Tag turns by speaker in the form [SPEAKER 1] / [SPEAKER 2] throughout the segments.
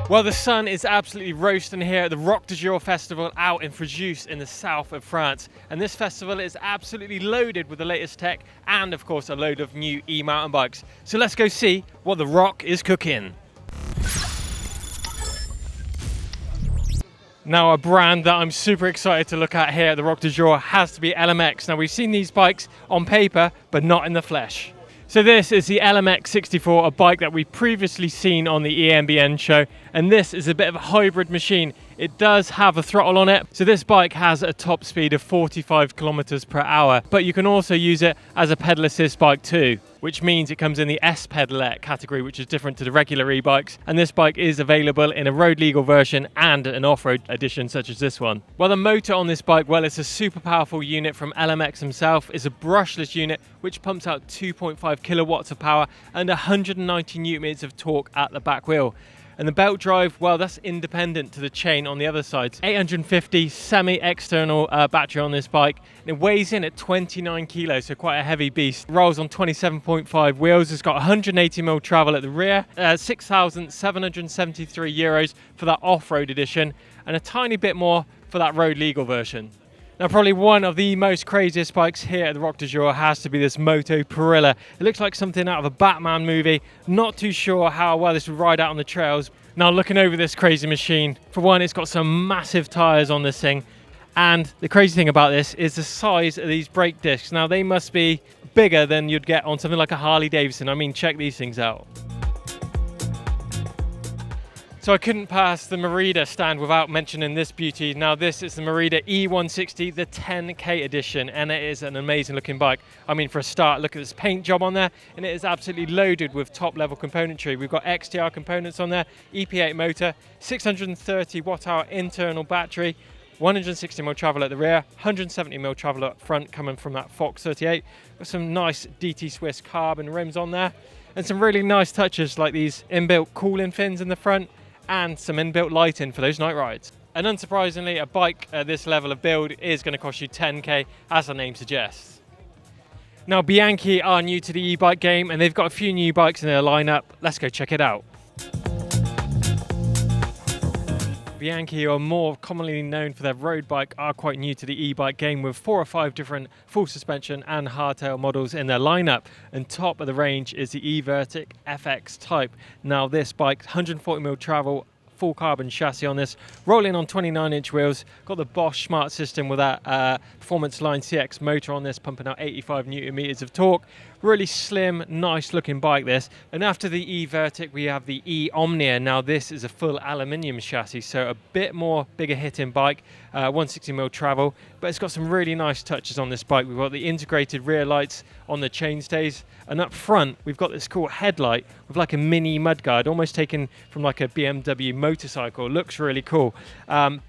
[SPEAKER 1] Well, the sun is absolutely roasting here at the Roc Dazur festival out in Fréjus in the south of France. And this festival is absolutely loaded with the latest tech and, of course, a load of new e-mountain bikes. So let's go see what the Roc is cooking. Now, a brand that I'm super excited to look at here at the Roc Dazur has to be LMX. Now, we've seen these bikes on paper, but not in the flesh. So this is the LMX 64, a bike that we've previously seen on the EMBN show, and this is a bit of a hybrid machine. It does have a throttle on it, so this bike has a top speed of 45 kilometers per hour, but you can also use it as a pedal assist bike too, which means it comes in the S pedalette category, which is different to the regular e-bikes, and this bike is available in a road legal version and an off-road edition such as this one. Well, the motor on this bike, well, it's a super powerful unit from LMX himself. It's a brushless unit which pumps out 2.5 kilowatts of power and 190 newton meters of torque at the back wheel. And the belt drive, well, that's independent to the chain on the other side. 850 semi-external battery on this bike. And it weighs in at 29 kilos, so quite a heavy beast. Rolls on 27.5 wheels. It's got 180mm travel at the rear, 6,773 euros for that off-road edition, and a tiny bit more for that road legal version. Now, probably one of the most craziest bikes here at the Roc Dazur has to be this Moto Parilla. It looks like something out of a Batman movie. Not too sure how well this would ride out on the trails. Now, looking over this crazy machine, for one, it's got some massive tyres on this thing. And the crazy thing about this is the size of these brake discs. Now, they must be bigger than you'd get on something like a Harley Davidson. I mean, check these things out. So I couldn't pass the Merida stand without mentioning this beauty. Now, this is the Merida E160, the 10K edition, and it is an amazing looking bike. I mean, for a start, look at this paint job on there, and it is absolutely loaded with top level componentry. We've got XTR components on there, EP8 motor, 630 watt hour internal battery, 160mm travel at the rear, 170mm travel up front coming from that Fox 38. Got some nice DT Swiss carbon rims on there, and some really nice touches like these inbuilt cooling fins in the front, and some inbuilt lighting for those night rides. And unsurprisingly, a bike at this level of build is going to cost you 10k, as the name suggests. Now, Bianchi are new to the e-bike game, and they've got a few new bikes in their lineup. Let's go check it out. Bianchi, are more commonly known for their road bike, are quite new to the e-bike game with 4 or 5 different full suspension and hardtail models in their lineup. And top of the range is the e-Vertic FX type. Now, this bike, 140mm travel, full carbon chassis on this, rolling on 29-inch wheels, got the Bosch Smart System with that Performance Line CX motor on this, pumping out 85 newton meters of torque. Really slim, nice looking bike this. And after the e-Vertic, we have the e-Omnia. Now, this is a full aluminium chassis, so a bit more bigger hitting bike, 160mm travel, but it's got some really nice touches on this bike. We've got the integrated rear lights on the chainstays, and up front we've got this cool headlight with like a mini mudguard, almost taken from like a BMW motorcycle. Looks really cool.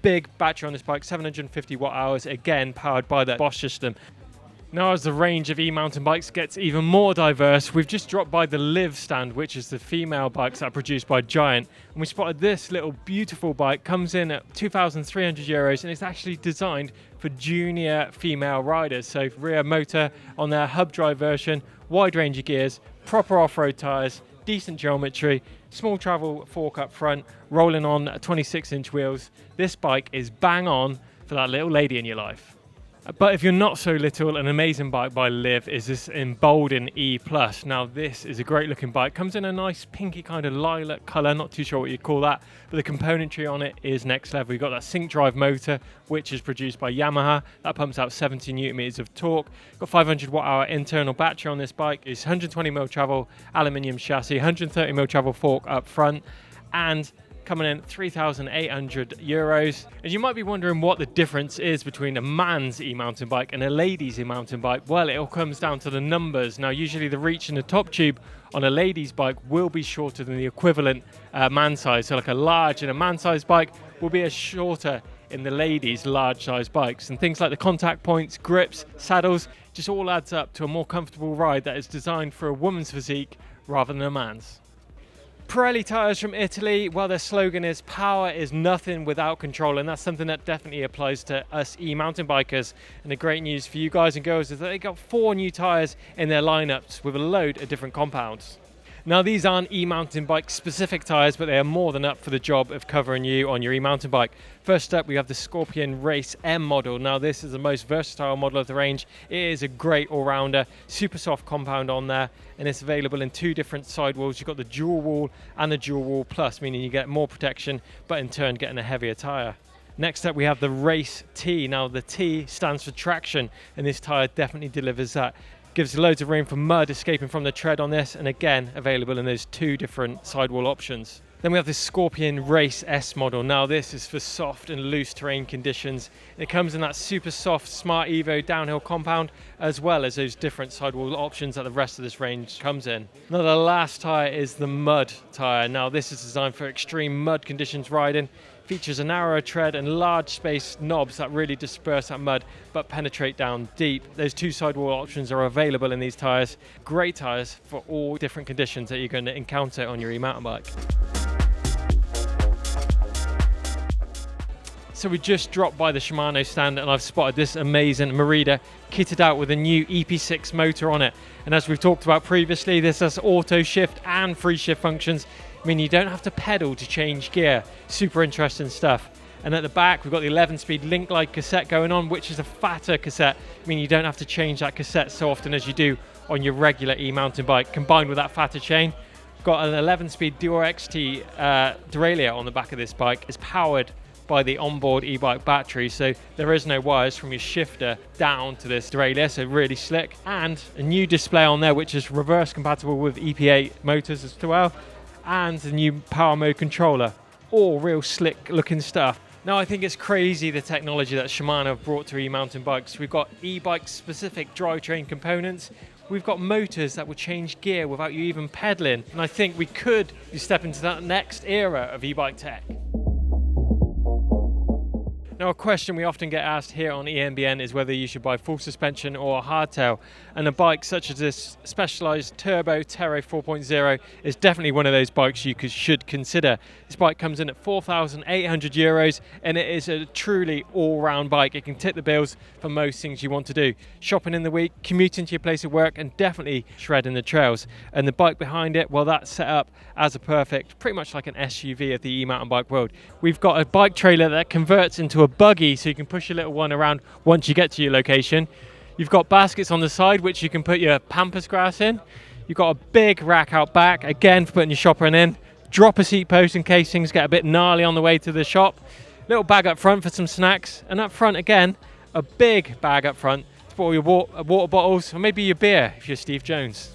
[SPEAKER 1] Big battery on this bike, 750 watt hours, again powered by that Bosch system. Now, as the range of e-mountain bikes gets even more diverse, we've just dropped by the Liv stand, which is the female bikes that are produced by Giant, and we spotted this little beautiful bike. Comes in at 2,300 euros, and it's actually designed for junior female riders. So rear motor on their hub drive version, wide range of gears, proper off-road tyres, decent geometry, small travel fork up front, rolling on 26-inch wheels. This bike is bang on for that little lady in your life. But if you're not so little, an amazing bike by Liv is this Embolden E+. Now, this is a great looking bike. Comes in a nice pinky kind of lilac colour, not too sure what you'd call that, but the componentry on it is next level. You've got that sync drive motor, which is produced by Yamaha. That pumps out 70 newton meters of torque. Got 500 watt hour internal battery on this bike. It's 120mm travel aluminium chassis, 130mm travel fork up front, and coming in 3,800 euros. And you might be wondering what the difference is between a man's e-mountain bike and a lady's e-mountain bike. Well, it all comes down to the numbers. Now, usually the reach in the top tube on a lady's bike will be shorter than the equivalent man size. So like a large and a man size bike will be as shorter in the ladies' large size bikes. And things like the contact points, grips, saddles, just all adds up to a more comfortable ride that is designed for a woman's physique rather than a man's. Pirelli tyres from Italy, well, their slogan is "Power is nothing without control," and that's something that definitely applies to us e-mountain bikers. And the great news for you guys and girls is that they got 4 new tyres in their lineups with a load of different compounds. Now these aren't e-mountain bike specific tyres, but they are more than up for the job of covering you on your e-mountain bike. First up, we have the Scorpion Race M model. Now this is the most versatile model of the range. It is a great all-rounder, super soft compound on there, and it's available in 2 different sidewalls. You've got the dual wall and the dual wall plus, meaning you get more protection, but in turn getting a heavier tyre. Next up, we have the Race T. Now the T stands for traction, and this tyre definitely delivers that. Gives loads of room for mud escaping from the tread on this, and again available in those 2 different sidewall options. Then we have the Scorpion Race S model. Now this is for soft and loose terrain conditions. It comes in that super soft Smart Evo downhill compound, as well as those different sidewall options that the rest of this range comes in. Now the last tyre is the Mud tyre. Now this is designed for extreme mud conditions riding. Features a narrower tread and large space knobs that really disperse that mud but penetrate down deep. Those 2 sidewall options are available in these tyres. Great tyres for all different conditions that you're going to encounter on your e-mountain bike. So we just dropped by the Shimano stand and I've spotted this amazing Merida kitted out with a new EP6 motor on it. And as we've talked about previously, this has auto shift and free shift functions. I mean, you don't have to pedal to change gear. Super interesting stuff. And at the back, we've got the 11-speed Link Like cassette going on, which is a fatter cassette. I mean, you don't have to change that cassette so often as you do on your regular e-mountain bike. Combined with that fatter chain, got an 11-speed Duo XT derailleur on the back of this bike. It's powered by the onboard e-bike battery, so there is no wires from your shifter down to this derailleur, so really slick. And a new display on there, which is reverse compatible with EP8 motors as well, and the new power mode controller. All real slick looking stuff. Now I think it's crazy the technology that Shimano have brought to e-mountain bikes. We've got e-bike specific drivetrain components. We've got motors that will change gear without you even pedaling. And I think we could step into that next era of e-bike tech. Now a question we often get asked here on EMBN is whether you should buy full suspension or a hardtail, and a bike such as this Specialized Turbo Terra 4.0 is definitely one of those bikes you should consider. This bike comes in at €4,800 and it is a truly all-round bike. It can tip the bills for most things you want to do. Shopping in the week, commuting to your place of work, and definitely shredding the trails. And the bike behind it, well, that's set up as a perfect, pretty much like an SUV of the e-mountain bike world. We've got a bike trailer that converts into a buggy so you can push your little one around once you get to your location. You've got baskets on the side which you can put your pampas grass in. You've got a big rack out back, again for putting your shopping in. Drop a seat post in case things get a bit gnarly on the way to the shop. Little bag up front for some snacks, and up front again, a big bag up front to put all your water bottles, or maybe your beer if you're Steve Jones.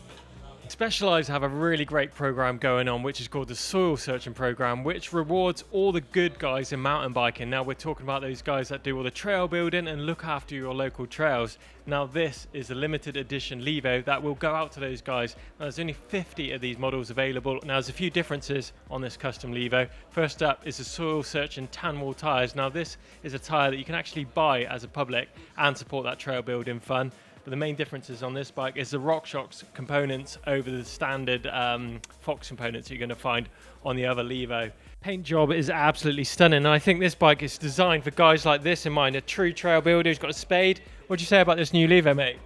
[SPEAKER 1] Specialized have a really great program going on, which is called the Soil Searching Program, which rewards all the good guys in mountain biking. Now we're talking about those guys that do all the trail building and look after your local trails. Now this is a limited edition Levo that will go out to those guys. Now, there's only 50 of these models available. Now there's a few differences on this custom Levo. First up is the Soil Searching tan wall tyres. Now this is a tyre that you can actually buy as a public and support that trail building fun. But the main differences on this bike is the RockShox components over the standard Fox components you're going to find on the other Levo. Paint job is absolutely stunning, and I think this bike is designed for guys like this in mind, a true trail builder who's got a spade. What do you say about this new Levo, mate?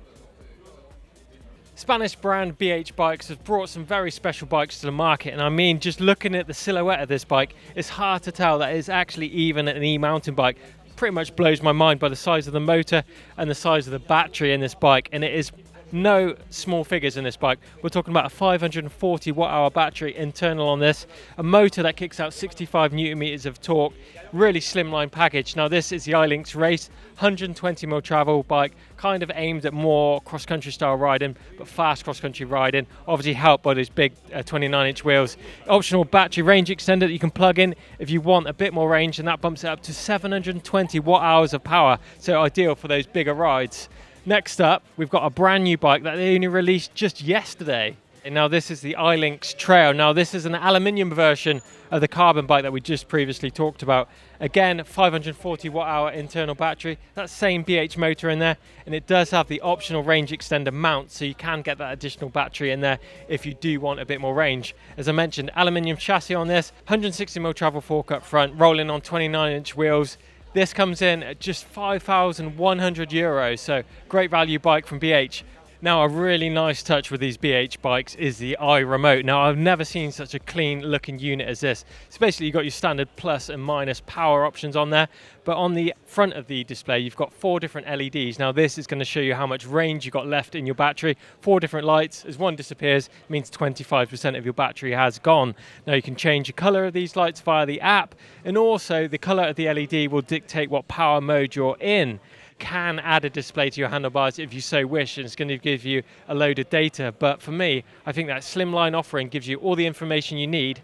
[SPEAKER 1] Spanish brand BH Bikes has brought some very special bikes to the market, and I mean, just looking at the silhouette of this bike, it's hard to tell that it's actually even an e-mountain bike. Pretty much blows my mind by the size of the motor and the size of the battery in this bike, and it is no small figures in this bike. We're talking about a 540 watt-hour battery internal on this, a motor that kicks out 65 newton meters of torque, really slimline package. Now this is the Ilinx Race 120mm travel bike, kind of aimed at more cross-country style riding, but fast cross-country riding, obviously helped by those big 29-inch wheels. Optional battery range extender that you can plug in if you want a bit more range, and that bumps it up to 720 watt-hours of power, so ideal for those bigger rides. Next up, we've got a brand new bike that they only released just yesterday. And now this is the Ilinx Trail. Now this is an aluminium version of the carbon bike that we just previously talked about. Again, 540 watt-hour internal battery, that same BH motor in there, and it does have the optional range extender mount, so you can get that additional battery in there if you do want a bit more range. As I mentioned, aluminium chassis on this, 160mm travel fork up front, rolling on 29-inch wheels. This comes in at just €5,100, so great value bike from BH. Now, a really nice touch with these BH bikes is the iRemote. Now, I've never seen such a clean looking unit as this. So basically, you've got your standard plus and minus power options on there, but on the front of the display, you've got 4 different LEDs. Now, this is going to show you how much range you've got left in your battery. 4 different lights. As one disappears, it means 25% of your battery has gone. Now, you can change the color of these lights via the app, and also the color of the LED will dictate what power mode you're in. Can add a display to your handlebars if you so wish, and it's going to give you a load of data. But for me, I think that slimline offering gives you all the information you need.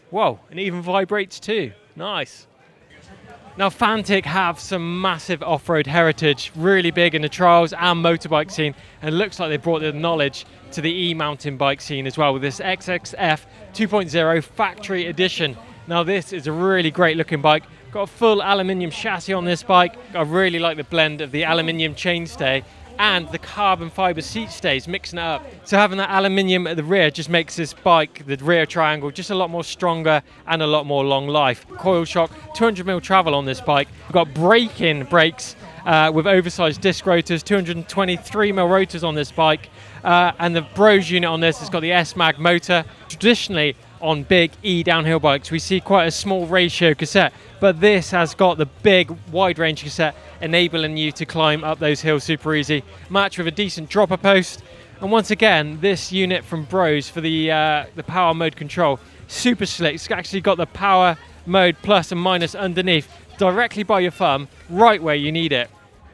[SPEAKER 1] Whoa, and it even vibrates too. Nice. Now, Fantic have some massive off-road heritage, really big in the trials and motorbike scene, and it looks like they brought the knowledge to the e-mountain bike scene as well with this XXF 2.0 factory edition. Now, this is a really great looking bike. Got a full aluminium chassis on this bike. I really like the blend of the aluminium chainstay and the carbon fiber seat stays, mixing it up. So having that aluminium at the rear just makes this bike, the rear triangle, just a lot more stronger and a lot more long life. Coil shock, 200mm travel on this bike. We've got break-in brakes with oversized disc rotors, 223mm rotors on this bike. And the Bros unit on this has got the S-Mag motor. Traditionally, on big E downhill bikes, we see quite a small ratio cassette, but this has got the big wide range cassette, enabling you to climb up those hills super easy, matched with a decent dropper post. And once again, this unit from Bros for the power mode control, super slick. It's actually got the power mode plus and minus underneath, directly by your thumb, right where you need it.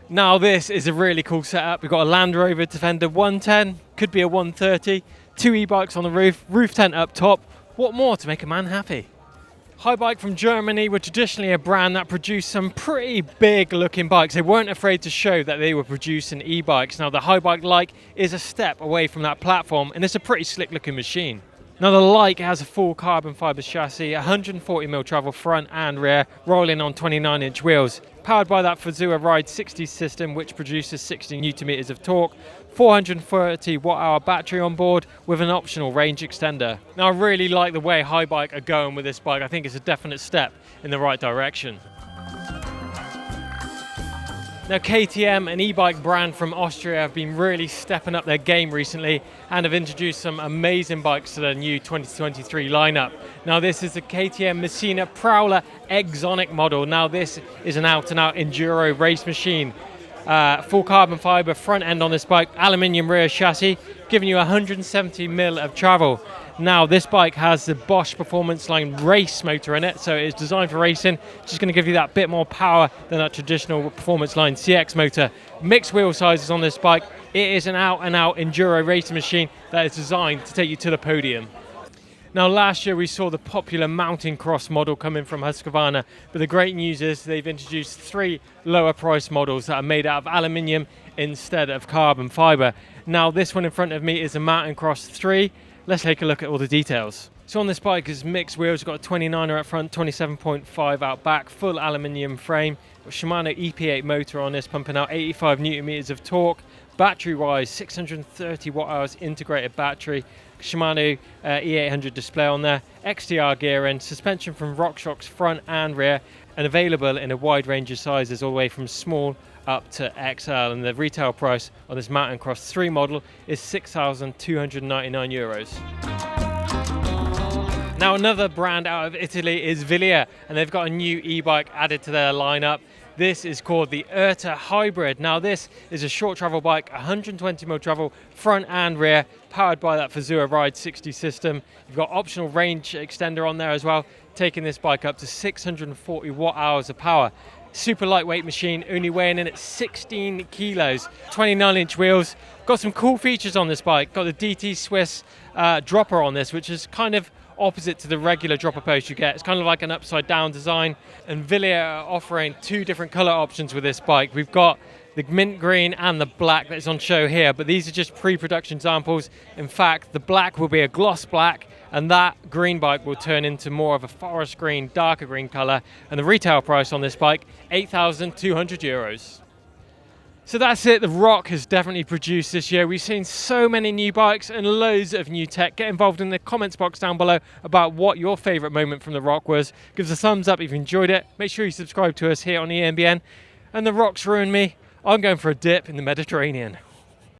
[SPEAKER 1] Now, this is a really cool setup. We've got a Landrover Defender 110, could be a 130, 2 e-bikes on the roof tent up top. What more to make a man happy? Bike from Germany were traditionally a brand that produced some pretty big looking bikes. They weren't afraid to show that they were producing e-bikes. Now, the Bike Lyke is a step away from that platform, and it's a pretty slick looking machine. Now, the Lyke has a full carbon fiber chassis, 140mm travel front and rear, rolling on 29-inch wheels. Powered by that Fazua Ride 60 system, which produces 60 Nm of torque, 430 watt-hour battery on board with an optional range extender. Now, I really like the way Bike are going with this bike. I think it's a definite step in the right direction. Now, KTM, an e-bike brand from Austria, have been really stepping up their game recently and have introduced some amazing bikes to their new 2023 lineup. Now, this is the KTM Macina Prowler Exonic model. Now, this is an out-and-out enduro race machine. Full carbon fiber front end on this bike, aluminium rear chassis, giving you 170mm of travel. Now, this bike has the Bosch Performance Line race motor in it, so it's designed for racing. Just going to give you that bit more power than that traditional Performance Line CX motor. Mixed wheel sizes on this bike. It is an out-and-out enduro racing machine that is designed to take you to the podium. Now, last year we saw the popular mountain cross model coming from Husqvarna, but the great news is they've introduced 3 lower price models that are made out of aluminium instead of carbon fiber. Now, this one in front of me is a Mountain Cross 3. Let's take a look at all the details. So on this bike is mixed wheels. We've got a 29er up front, 27.5 out back, full aluminium frame. Got Shimano EP6 motor on this, pumping out 85 Nm of torque. Battery-wise, 630 watt-hours integrated battery. Shimano E800 display on there. XTR gearing, suspension from RockShox front and rear, and available in a wide range of sizes, all the way from small up to XL, and the retail price on this Mountain Cross 3 model is €6,299. Now, another brand out of Italy is Wilier, and they've got a new e-bike added to their lineup. This is called the Urta Hybrid. Now, this is a short travel bike, 120mm travel front and rear, powered by that Fazua Ride 60 system. You've got optional range extender on there as well, taking this bike up to 640 watt-hours of power. Super lightweight machine, only weighing in at 16 kilos, 29-inch wheels. Got some cool features on this bike. Got the DT Swiss dropper on this, which is kind of opposite to the regular dropper post you get. It's kind of like an upside down design. And Wilier are offering 2 different color options with this bike. We've got the mint green and the black that's on show here, but these are just pre-production samples. In fact, the black will be a gloss black, and that green bike will turn into more of a forest green, darker green color. And the retail price on this bike, €8,200. So that's it. The Roc has definitely produced this year. We've seen so many new bikes and loads of new tech. Get involved in the comments box down below about what your favorite moment from the Roc was. Give us a thumbs up if you enjoyed it. Make sure you subscribe to us here on EMBN. And the Roc's ruined me. I'm going for a dip in the Mediterranean.